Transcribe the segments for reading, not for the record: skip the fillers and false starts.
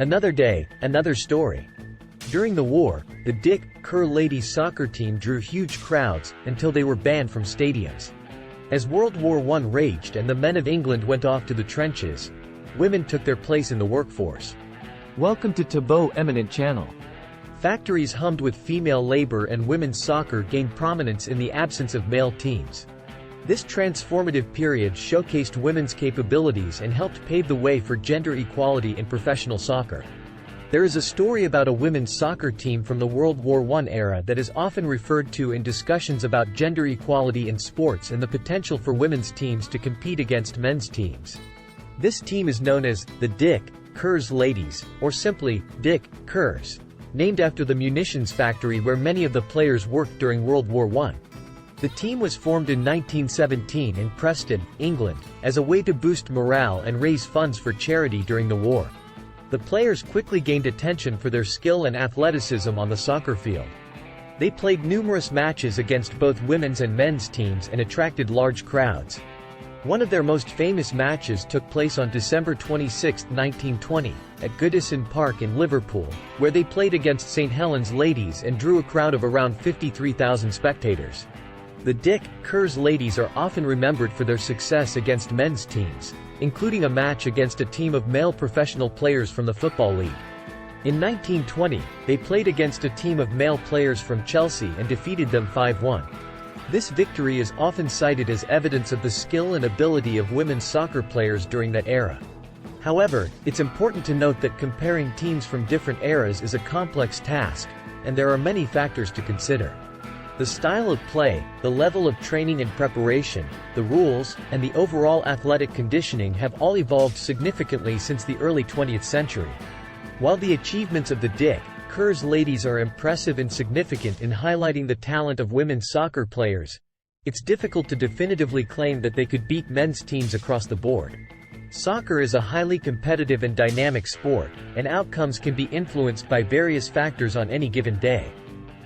Another day, another story. During the war, the Kerr ladies soccer team drew huge crowds until they were banned from stadiums. As World War I raged and the men of England went off to the trenches, women took their place in the workforce. Welcome to Taboo Eminent Channel. Factories hummed with female labor and women's soccer gained prominence in the absence of male teams. This transformative period showcased women's capabilities and helped pave the way for gender equality in professional soccer. There is a story about a women's soccer team from the World War I era that is often referred to in discussions about gender equality in sports and the potential for women's teams to compete against men's teams. This team is known as the Helens Ladies, or simply Kerrs, named after the munitions factory where many of the players worked during World War I. The team was formed in 1917 in Preston, England, as a way to boost morale and raise funds for charity during the war. The players quickly gained attention for their skill and athleticism on the soccer field. They played numerous matches against both women's and men's teams and attracted large crowds. One of their most famous matches took place on December 26, 1920, at Goodison Park in Liverpool, where they played against St. Helens Ladies and drew a crowd of around 53,000 spectators. The Helens Ladies are often remembered for their success against men's teams, including a match against a team of male professional players from the Football League. In 1920, they played against a team of male players from Chelsea and defeated them 5-1. This victory is often cited as evidence of the skill and ability of women's soccer players during that era. However, it's important to note that comparing teams from different eras is a complex task, and there are many factors to consider. The style of play, the level of training and preparation, the rules, and the overall athletic conditioning have all evolved significantly since the early 20th century. While the achievements of the Helens Ladies are impressive and significant in highlighting the talent of women's soccer players, it's difficult to definitively claim that they could beat men's teams across the board. Soccer is a highly competitive and dynamic sport, and outcomes can be influenced by various factors on any given day.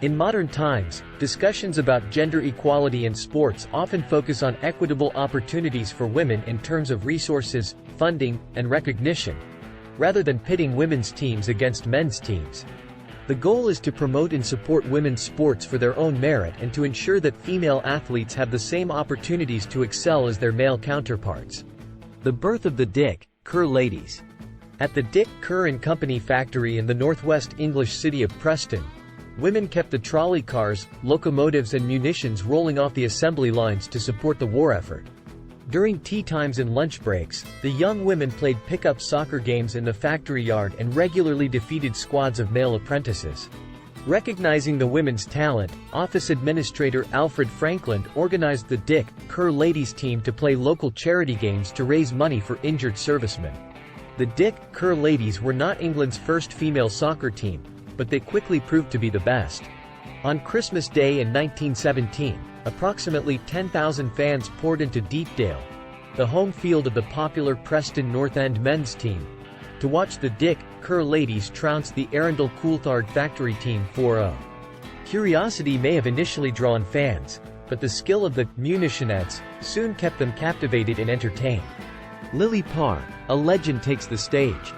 In modern times, discussions about gender equality in sports often focus on equitable opportunities for women in terms of resources, funding, and recognition, rather than pitting women's teams against men's teams. The goal is to promote and support women's sports for their own merit and to ensure that female athletes have the same opportunities to excel as their male counterparts. The birth of the Kerr Ladies. At the Kerr & Company factory in the northwest English city of Preston, women kept the trolley cars, locomotives and munitions rolling off the assembly lines to support the war effort. During tea times and lunch breaks, the young women played pickup soccer games in the factory yard and regularly defeated squads of male apprentices. Recognizing the women's talent, office administrator Alfred Franklin organized the Kerr Ladies team to play local charity games to raise money for injured servicemen. The Kerr Ladies were not England's first female soccer team, but they quickly proved to be the best. On Christmas Day in 1917, approximately 10,000 fans poured into Deepdale, the home field of the popular Preston North End men's team, to watch the Kerr Ladies trounce the Arundel Coulthard factory team 4-0. Curiosity may have initially drawn fans, but the skill of the munitionettes soon kept them captivated and entertained. Lily Parr, a legend, takes the stage.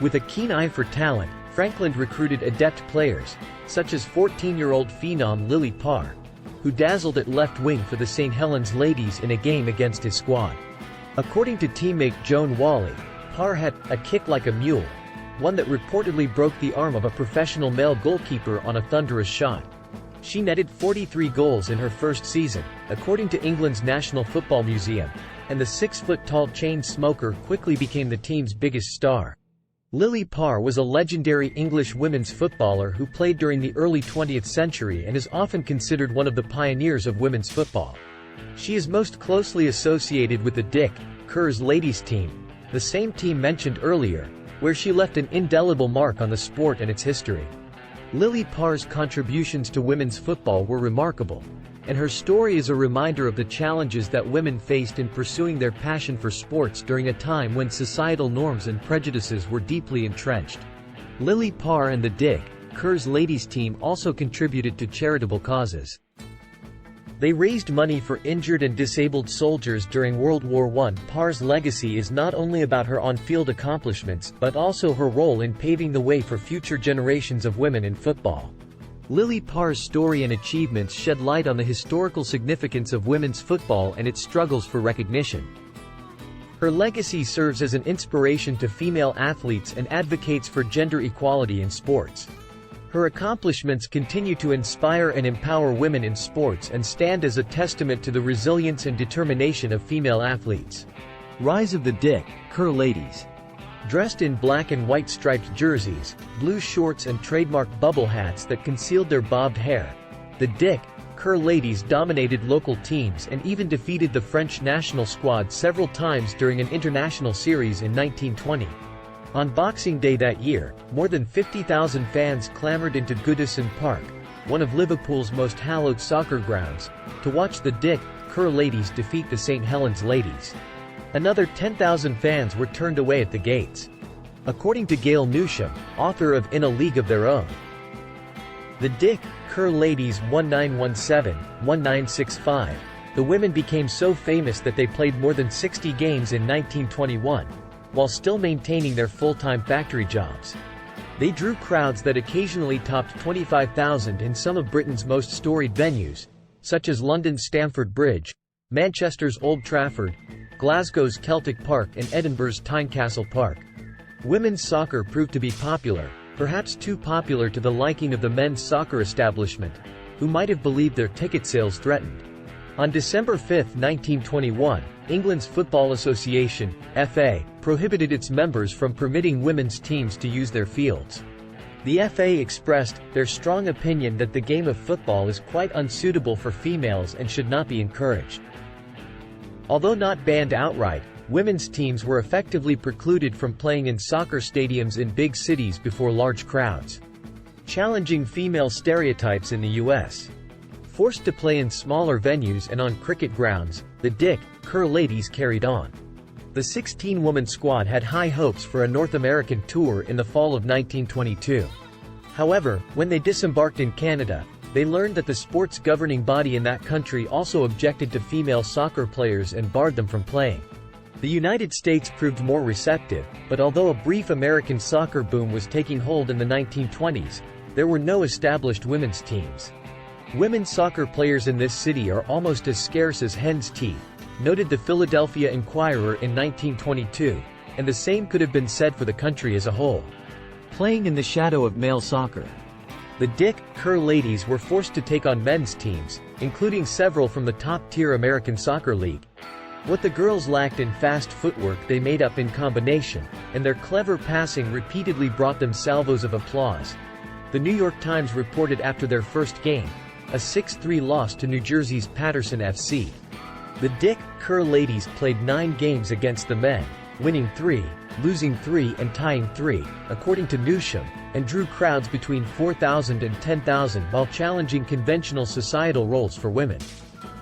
With a keen eye for talent, Franklin recruited adept players, such as 14-year-old phenom Lily Parr, who dazzled at left wing for the St. Helens Ladies in a game against his squad. According to teammate Joan Wally, Parr had a kick like a mule, one that reportedly broke the arm of a professional male goalkeeper on a thunderous shot. She netted 43 goals in her first season, according to England's National Football Museum, and the 6-foot-tall chain smoker quickly became the team's biggest star. Lily Parr was a legendary English women's footballer who played during the early 20th century and is often considered one of the pioneers of women's football. She is most closely associated with the Kerr Ladies team, the same team mentioned earlier, where she left an indelible mark on the sport and its history. Lily Parr's contributions to women's football were remarkable, and her story is a reminder of the challenges that women faced in pursuing their passion for sports during a time when societal norms and prejudices were deeply entrenched. Lily Parr and the Kerr Ladies team also contributed to charitable causes. They raised money for injured and disabled soldiers during World War I. Parr's legacy is not only about her on-field accomplishments, but also her role in paving the way for future generations of women in football. Lily Parr's story and achievements shed light on the historical significance of women's football and its struggles for recognition. Her legacy serves as an inspiration to female athletes and advocates for gender equality in sports. Her accomplishments continue to inspire and empower women in sports and stand as a testament to the resilience and determination of female athletes. Rise of the Kerr Ladies. Dressed in black and white striped jerseys, blue shorts and trademark bubble hats that concealed their bobbed hair, the Kerr Ladies dominated local teams and even defeated the French national squad several times during an international series in 1920. On Boxing Day that year, more than 50,000 fans clamored into Goodison Park, one of Liverpool's most hallowed soccer grounds, to watch the Kerr Ladies defeat the St. Helens Ladies. Another 10,000 fans were turned away at the gates. According to Gail Newsham, author of In a League of Their Own, the Kerr Ladies 1917-1965, the women became so famous that they played more than 60 games in 1921. While still maintaining their full-time factory jobs. They drew crowds that occasionally topped 25,000 in some of Britain's most storied venues, such as London's Stamford Bridge, Manchester's Old Trafford, Glasgow's Celtic Park and Edinburgh's Tynecastle Park. Women's soccer proved to be popular, perhaps too popular to the liking of the men's soccer establishment, who might have believed their ticket sales threatened. On December 5, 1921, England's Football Association, FA, prohibited its members from permitting women's teams to use their fields. The FA expressed their strong opinion that the game of football is quite unsuitable for females and should not be encouraged. Although not banned outright, women's teams were effectively precluded from playing in soccer stadiums in big cities before large crowds, challenging female stereotypes in the U.S. Forced to play in smaller venues and on cricket grounds, the Kerr Ladies carried on. The 16-woman squad had high hopes for a North American tour in the fall of 1922. However, when they disembarked in Canada, they learned that the sports governing body in that country also objected to female soccer players and barred them from playing. The United States proved more receptive, but although a brief American soccer boom was taking hold in the 1920s, there were no established women's teams. Women's soccer players in this city are almost as scarce as hen's teeth, noted the Philadelphia Inquirer in 1922, and the same could have been said for the country as a whole. Playing in the shadow of male soccer. The Kerr Ladies were forced to take on men's teams, including several from the top-tier American Soccer League. What the girls lacked in fast footwork they made up in combination, and their clever passing repeatedly brought them salvos of applause. The New York Times reported after their first game, a 6-3 loss to New Jersey's Paterson FC. The Kerr Ladies played 9 games against the men, winning 3, losing 3 and tying 3, according to Newsham, and drew crowds between 4,000 and 10,000 while challenging conventional societal roles for women.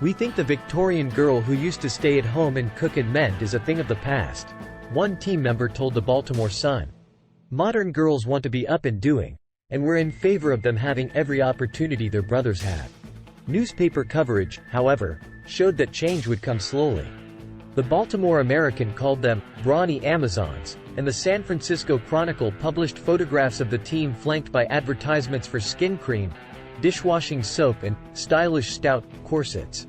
"We think the Victorian girl who used to stay at home and cook and mend is a thing of the past," one team member told the Baltimore Sun. "Modern girls want to be up and doing, and we're in favor of them having every opportunity their brothers had." Newspaper coverage, however, showed that change would come slowly. The Baltimore American called them brawny Amazons, and the San Francisco Chronicle published photographs of the team flanked by advertisements for skin cream, dishwashing soap and stylish stout corsets.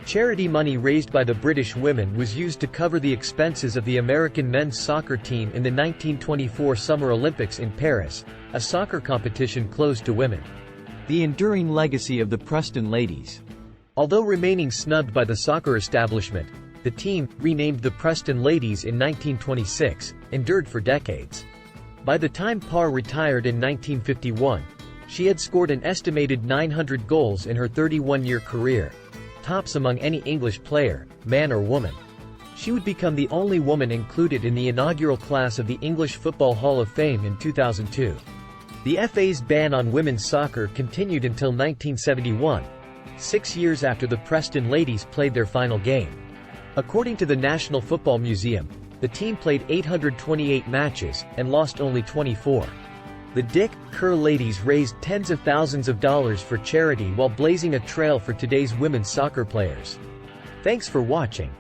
Charity money raised by the British women was used to cover the expenses of the American men's soccer team in the 1924 Summer Olympics in Paris, a soccer competition closed to women. The enduring legacy of the Preston Ladies. Although remaining snubbed by the soccer establishment, the team, renamed the Preston Ladies in 1926, endured for decades. By the time Parr retired in 1951, she had scored an estimated 900 goals in her 31-year career, tops among any English player, man or woman. She would become the only woman included in the inaugural class of the English Football Hall of Fame in 2002. The FA's ban on women's soccer continued until 1971, 6 years after the Preston Ladies played their final game. According to the National Football Museum, the team played 828 matches and lost only 24. The Dick, Kerr ladies raised tens of thousands of dollars for charity while blazing a trail for today's women's soccer players. Thanks for watching.